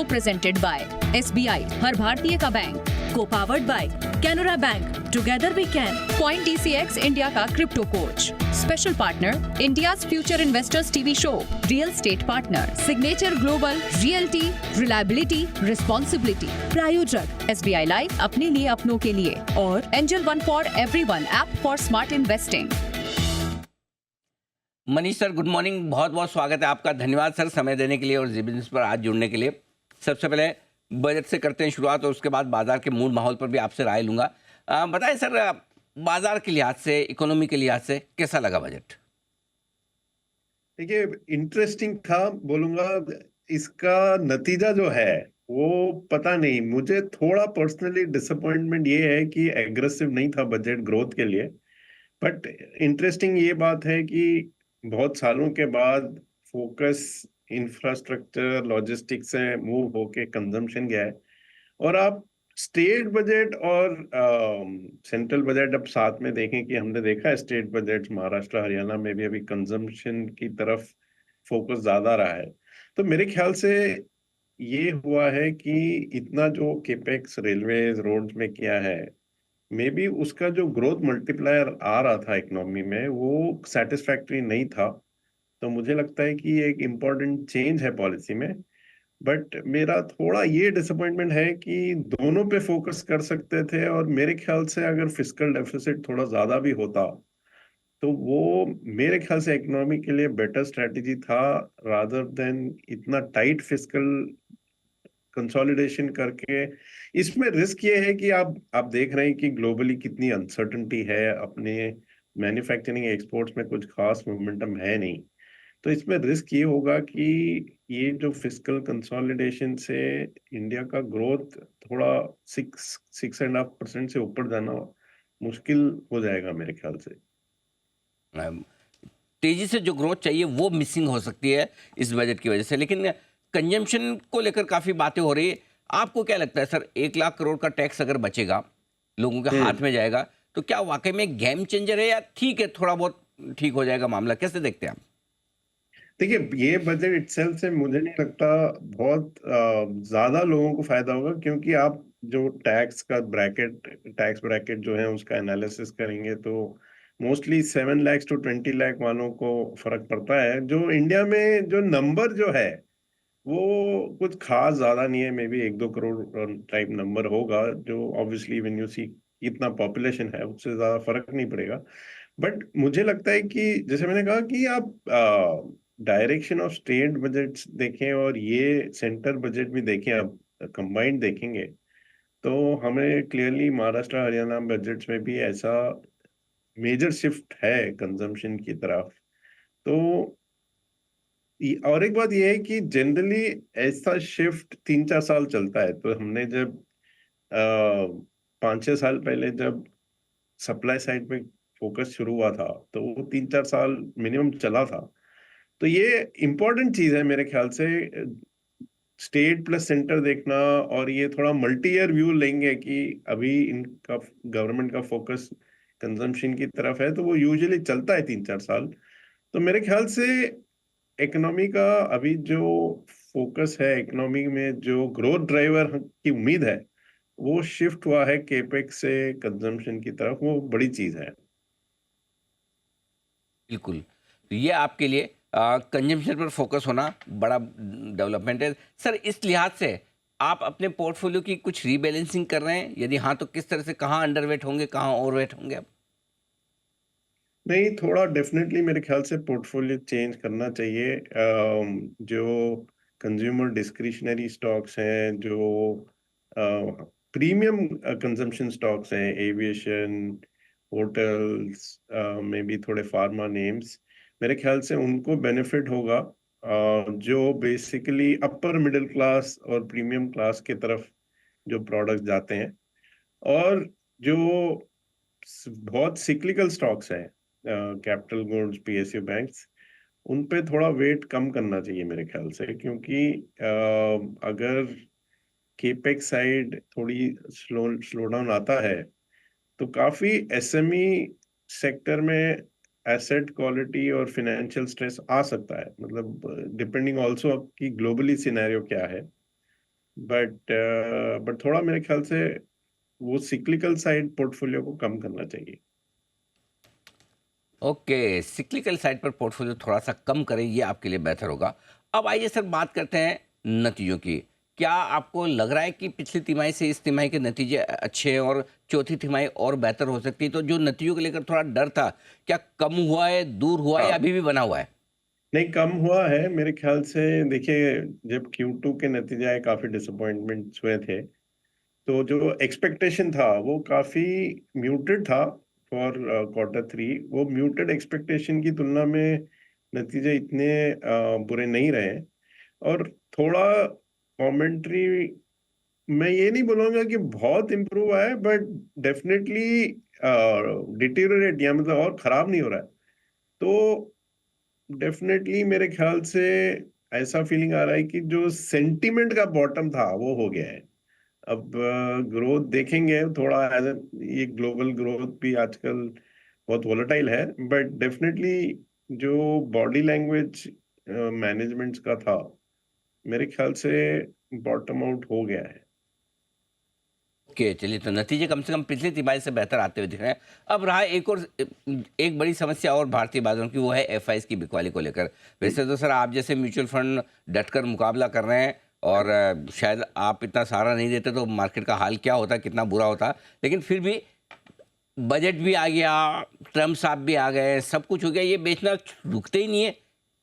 को presented by SBI, हर भारतीय का बैंक, को powered by Canara bank, together we can, पॉइंट DCX इंडिया का crypto coach, special partner India's future investors TV show, real estate partner signature global, realty, reliability, responsibility, प्रायोजक SBI life, अपने लिए अपनों के लिए, और angel one for everyone, app for smart investing. Manish sir, good morning, बहुत बहुत स्वागत है आपका। धन्यवाद सर समय देने के लिए और जी बिजनेस पर आज जुड़ने के लिए। सबसे पहले बजट से करते हैं शुरुआत और उसके बाद बाजार के मूड माहौल पर भी आपसे राय लूंगा। बताएं सर, बाजार के लिहाज से, इकोनॉमी के लिहाज से कैसा लगा बजट? देखिए, इंटरेस्टिंग था बोलूंगा। इसका नतीजा जो है वो पता नहीं, मुझे थोड़ा पर्सनली डिसअपॉइंटमेंट ये है कि एग्रेसिव नहीं था बजट ग्रोथ के लिए। बट इंटरेस्टिंग ये बात है कि बहुत सालों के बाद फोकस इंफ्रास्ट्रक्चर लॉजिस्टिक्स से मूव होके कंजम्पशन गया है। और आप स्टेट बजट और सेंट्रल बजट अब साथ में देखें कि हमने देखा है स्टेट बजट महाराष्ट्र हरियाणा में भी अभी कंजम्पशन की तरफ फोकस ज्यादा रहा है। तो मेरे ख्याल से ये हुआ है कि इतना जो केपेक्स रेलवे रोड्स में किया है, मे बी उसका जो ग्रोथ मल्टीप्लायर आ रहा था इकोनॉमी में वो सेटिस्फैक्टरी नहीं था। तो मुझे लगता है कि ये एक इम्पोर्टेंट चेंज है पॉलिसी में। बट मेरा थोड़ा ये डिसअपॉइंटमेंट है कि दोनों पे फोकस कर सकते थे, और मेरे ख्याल से अगर फिस्कल डेफिसिट थोड़ा ज्यादा भी होता तो वो मेरे ख्याल से इकोनॉमी के लिए बेटर स्ट्रेटेजी था, रादर देन इतना टाइट फिस्कल कंसोलिडेशन करके। इसमें रिस्क ये है कि आप देख रहे हैं कि ग्लोबली कितनी अनसर्टेनिटी है, अपने मैन्युफैक्चरिंग एक्सपोर्ट्स में कुछ खास मोमेंटम है नहीं। तो इसमें रिस्क ये होगा कि ये जो फिस्कल कंसोलिडेशन से इंडिया का ग्रोथ थोड़ा 6.5% से ऊपर जाना मुश्किल हो जाएगा मेरे ख्याल से। तेजी से जो ग्रोथ चाहिए वो मिसिंग हो सकती है इस बजट की वजह से। लेकिन कंजम्पशन को लेकर काफ़ी बातें हो रही है। आपको क्या लगता है सर, 1 लाख करोड़ का टैक्स अगर बचेगा, लोगों के हाथ में जाएगा, तो क्या वाकई में गेम चेंजर है या ठीक है थोड़ा बहुत ठीक हो जाएगा मामला? कैसे देखते हैं आप? देखिए, ये बजट इटसेल्फ से मुझे नहीं लगता बहुत ज्यादा लोगों को फायदा होगा, क्योंकि आप जो टैक्स ब्रैकेट जो है उसका एनालिसिस करेंगे तो मोस्टली 7 लाख to 20 लाख वालों को फर्क पड़ता है। जो इंडिया में जो नंबर जो है वो कुछ खास ज्यादा नहीं है, may be 1-2 crore type number होगा, जो ऑब्वियसली व्हेन यू सी इतना पॉपुलेशन है उससे ज्यादा फर्क नहीं पड़ेगा। बट मुझे लगता है कि जैसे मैंने कहा कि आप डायरेक्शन ऑफ स्टेट बजट देखें और ये सेंटर बजट भी देखें, आप कंबाइंड देखेंगे तो हमें क्लियरली महाराष्ट्र हरियाणा बजट्स में भी ऐसा मेजर शिफ्ट है कंजम्पशन की तरफ। तो और एक बात यह है कि जनरली ऐसा शिफ्ट 3-4 साल चलता है। तो हमने जब 5-6 साल पहले जब सप्लाई साइड पे फोकस शुरू हुआ था तो वो 3-4 साल मिनिमम चला था। तो ये इम्पोर्टेंट चीज है मेरे ख्याल से, स्टेट प्लस सेंटर देखना। और ये थोड़ा मल्टी ईयर व्यू लेंगे कि अभी इनका गवर्नमेंट का फोकस कंजम्पशन की तरफ है, तो वो यूजुअली चलता है 3-4 साल। तो मेरे ख्याल से इकोनॉमी का अभी जो फोकस है, इकोनॉमी में जो ग्रोथ ड्राइवर की उम्मीद है वो शिफ्ट हुआ है केपेक्स से कंजम्पशन की तरफ, वो बड़ी चीज है। बिल्कुल। तो ये आपके लिए कंजम्पशन पर फोकस होना बड़ा डेवलपमेंट है सर। इस लिहाज से आप अपने पोर्टफोलियो की कुछ रीबैलेंसिंग कर रहे हैं? यदि हाँ तो किस तरह से, कहाँ अंडरवेट होंगे, कहाँ ओवरवेट होंगे आप? नहीं, थोड़ा डेफिनेटली मेरे ख्याल से पोर्टफोलियो चेंज करना चाहिए। जो कंज्यूमर डिस्क्रिशनरी स्टॉक्स हैं, जो प्रीमियम कंजम्पशन स्टॉक्स हैं, एविएशन, होटल्स, में भी थोड़े फार्मा नेम्स, मेरे ख्याल से उनको बेनिफिट होगा। जो बेसिकली अपर मिडिल क्लास और प्रीमियम क्लास की तरफ जो प्रोडक्ट जाते हैं, और जो बहुत सिक्लिकल स्टॉक्स हैं, कैपिटल गुड्स, PSU बैंक्स, उन पे थोड़ा वेट कम करना चाहिए मेरे ख्याल से। क्योंकि अगर केपेक्स साइड थोड़ी स्लो डाउन आता है तो काफी SME सेक्टर में एसेट क्वालिटी और फाइनेंशियल स्ट्रेस आ सकता है। मतलब डिपेंडिंग ऑल्सो कि ग्लोबली सिनेरियो क्या है। बट थोड़ा मेरे ख्याल से वो सिक्लिकल साइड पोर्टफोलियो को कम करना चाहिए। ओके, सिक्लिकल साइड पर पोर्टफोलियो थोड़ा सा कम करें, ये आपके लिए बेहतर होगा। अब आइए सर बात करते हैं नतीजों की। क्या आपको लग रहा है कि पिछली तिमाही से इस तिमाही के नतीजे अच्छे हैं और चौथी तिमाही और बेहतर हो सकती है? तो जो नतीजों को लेकर थोड़ा डर था, क्या कम हुआ है, दूर हुआ है या हाँ, अभी भी बना हुआ है? नहीं कम हुआ है मेरे ख्याल से। देखिए, जब Q2 के नतीजे आए काफी डिसअपॉइंटमेंट्स हुए थे, तो जो एक्सपेक्टेशन था वो काफी म्यूटेड था फॉर Q3। वो म्यूटेड एक्सपेक्टेशन की तुलना में नतीजे इतने बुरे नहीं रहे। और थोड़ा कमेंट्री, मैं ये नहीं बोलूंगा कि बहुत इम्प्रूव हुआ है, बट डेफिनेटली डिटीरियरेट या मतलब और खराब नहीं हो रहा है। तो डेफिनेटली मेरे ख्याल से ऐसा फीलिंग आ रहा है कि जो सेंटीमेंट का बॉटम था वो हो गया है। अब ग्रोथ देखेंगे थोड़ा, ये ग्लोबल ग्रोथ भी आजकल बहुत वोलेटाइल है, बट डेफिनेटली जो बॉडी लैंग्वेज मैनेजमेंट का था, मेरे ख्याल से बॉटम आउट हो गया है। ओके, चलिए, तो नतीजे कम से कम पिछली तिमाही से बेहतर आते हुए दिख रहे हैं। अब रहा एक बड़ी समस्या और भारतीय बाजारों की, वो है एफआईज की बिकवाली को लेकर। वैसे तो सर आप जैसे म्यूचुअल फंड डटकर मुकाबला कर रहे हैं, और शायद आप इतना सहारा नहीं देते तो मार्केट का हाल क्या होता, कितना बुरा होता। लेकिन फिर भी बजट भी आ गया, ट्रम्प साहब भी आ गए, सब कुछ हो गया, ये बेचना रुकते ही नहीं है।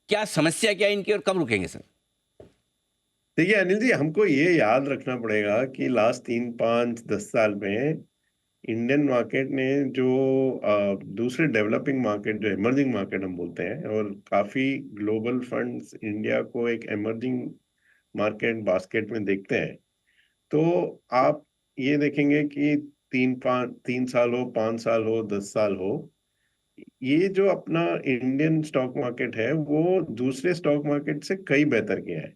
क्या समस्या क्या है इनकी और कब रुकेंगे सर? देखिए अनिल जी, हमको ये याद रखना पड़ेगा कि लास्ट 3, 5, 10 साल में इंडियन मार्केट ने जो दूसरे डेवलपिंग मार्केट, जो इमर्जिंग मार्केट हम बोलते हैं, और काफी ग्लोबल फंड्स इंडिया को एक इमर्जिंग मार्केट बास्केट में देखते हैं। तो आप ये देखेंगे कि 3 साल हो, 5 साल हो, 10 साल हो, ये जो अपना इंडियन स्टॉक मार्केट है वो दूसरे स्टॉक मार्केट से कई बेहतर किया है।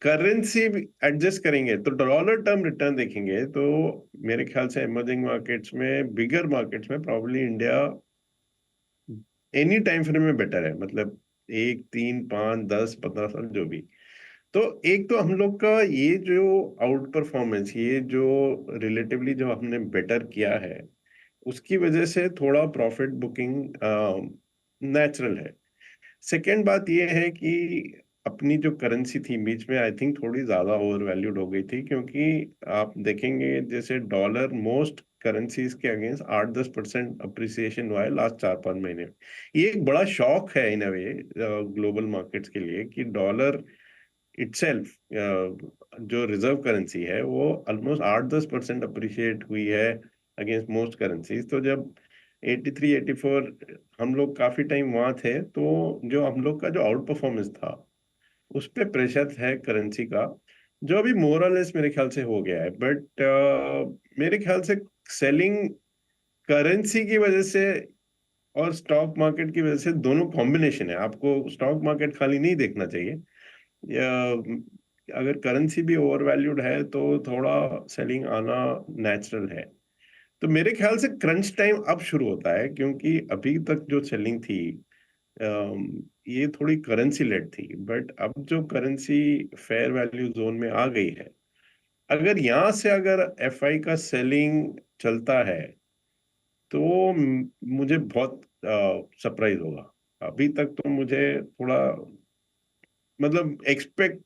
करेंसी एडजस्ट करेंगे तो डॉलर टर्म रिटर्न देखेंगे तो मेरे ख्याल से इमर्जिंग मार्केट्स में, बिगर मार्केट्स में probably India any time frame में बेटर है। मतलब 1, 3, 5, 10, 15 साल जो भी। तो एक तो हम लोग का ये जो आउट परफॉर्मेंस, ये जो रिलेटिवली जो हमने बेटर किया है, उसकी वजह से थोड़ा प्रॉफिट बुकिंग नेचुरल है। सेकेंड बात ये है कि अपनी जो करेंसी थी बीच में, आई थिंक थोड़ी ज्यादा ओवर वैल्यूड हो गई थी, क्योंकि आप देखेंगे जैसे डॉलर मोस्ट करेंसीज के अगेंस्ट 8-10% अप्रिसिएशन हुआ है लास्ट 4-5 महीने में। ये एक बड़ा शॉक है इन अ वे ग्लोबल मार्केट्स के लिए, कि डॉलर इटसेल्फ जो रिजर्व करेंसी है वो ऑलमोस्ट 8-10% अप्रिशिएट हुई है अगेंस्ट मोस्ट करेंसीज। तो जब 83-84 हम लोग काफी टाइम वहां थे, तो जो हम लोग का जो आउट परफॉर्मेंस था उस पे प्रेशर है करेंसी का, जो अभी मोरलेस मेरे ख्याल से हो गया है। बट मेरे ख्याल से सेलिंग करेंसी की वजह से और स्टॉक मार्केट की वजह से दोनों कॉम्बिनेशन है। आपको स्टॉक मार्केट खाली नहीं देखना चाहिए, या अगर करेंसी भी ओवर वैल्यूड है तो थोड़ा सेलिंग आना नेचुरल है। तो मेरे ख्याल से क्रंच टाइम अब शुरू होता है, क्योंकि अभी तक जो सेलिंग थी ये थोड़ी करेंसी लेड थी, बट अब जो करेंसी फेयर वैल्यू जोन में आ गई है, अगर यहाँ से अगर एफआई का सेलिंग चलता है तो मुझे बहुत सरप्राइज होगा। अभी तक तो मुझे थोड़ा, मतलब एक्सपेक्ट,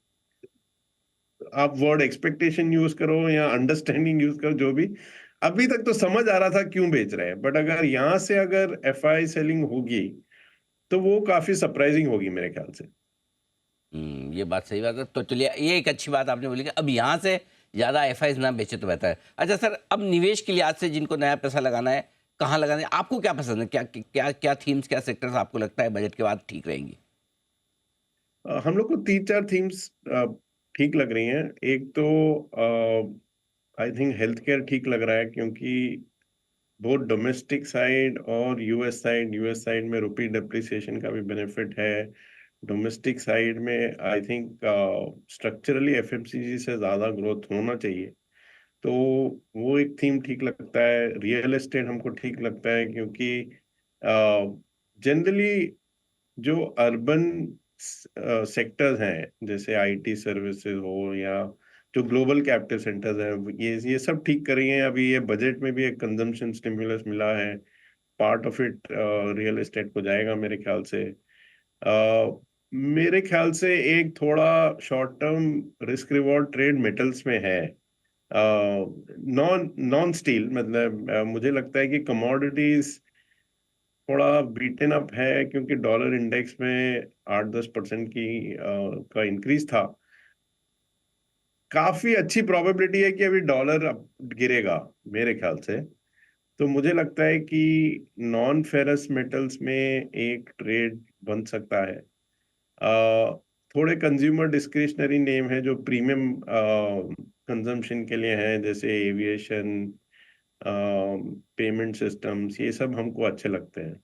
आप वर्ड एक्सपेक्टेशन यूज करो या अंडरस्टैंडिंग यूज करो, जो भी, अभी तक तो समझ आ रहा था क्यों बेच रहे हैं, बट अगर यहाँ से अगर एफआई सेलिंग होगी तो वो काफी सरप्राइजिंग होगी मेरे ख्याल से। ये बात सही बात है। तो चलिए, ये एक अच्छी बात आपने बोली कि अब यहाँ से ज़्यादा एफआईज ना बेचे तो बेहतर है। अच्छा सर, अब निवेश के लिहाज से जिनको नया पैसा लगाना है, कहाँ लगाना है, आपको क्या पसंद है? क्या क्या क्या थीम्स, क्या सेक्टर्स आपको लगता है बजट के बाद ठीक रहेंगी? हम लोग को 3-4 थीम्स ठीक लग रही हैं। एक तो आई थिंक हेल्थ केयर ठीक लग रहा है, क्योंकि बोथ डोमेस्टिक साइड और यूएस साइड में रुपी डेप्रिसिएशन का भी बेनिफिट है। डोमेस्टिक साइड में आई थिंक स्ट्रक्चरली एफएमसीजी से ज्यादा ग्रोथ होना चाहिए, तो वो एक थीम ठीक लगता है। रियल एस्टेट हमको ठीक लगता है, क्योंकि जनरली जो अर्बन सेक्टर्स हैं जैसे आईटी सर्विसेज हो या जो ग्लोबल कैपिटल सेंटर्स हैं, ये सब ठीक कर रही हैं। अभी ये बजट में भी एक कंजम्पशन स्टिमुलस मिला है, part of it real estate को जाएगा मेरे ख्याल से। मेरे ख्याल से एक थोड़ा short term risk reward trade metals में है, नॉन नॉन स्टील। मतलब मुझे लगता है कि कमोडिटीज थोड़ा बीटन अप है, क्योंकि डॉलर इंडेक्स में 8-10% का इंक्रीज था। काफी अच्छी प्रोबेबिलिटी है कि अभी डॉलर गिरेगा मेरे ख्याल से। तो मुझे लगता है कि नॉन फेरस मेटल्स में एक ट्रेड बन सकता है। थोड़े कंज्यूमर डिस्क्रिशनरी नेम है जो प्रीमियम कंजम्पशन के लिए हैं, जैसे एविएशन, पेमेंट सिस्टम्स, ये सब हमको अच्छे लगते हैं।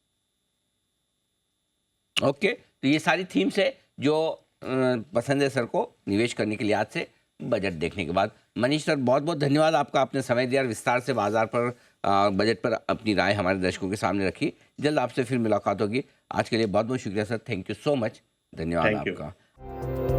ओके, तो ये सारी थीम्स है जो पसंद है सर को निवेश करने के लिए आज से बजट देखने के बाद। मनीष सर, बहुत बहुत धन्यवाद आपका, आपने समय दिया और विस्तार से बाजार पर बजट पर अपनी राय हमारे दर्शकों के सामने रखी। जल्द आपसे फिर मुलाकात होगी। आज के लिए बहुत बहुत शुक्रिया sir, thank you so much, धन्यवाद थैंक यू। आपका।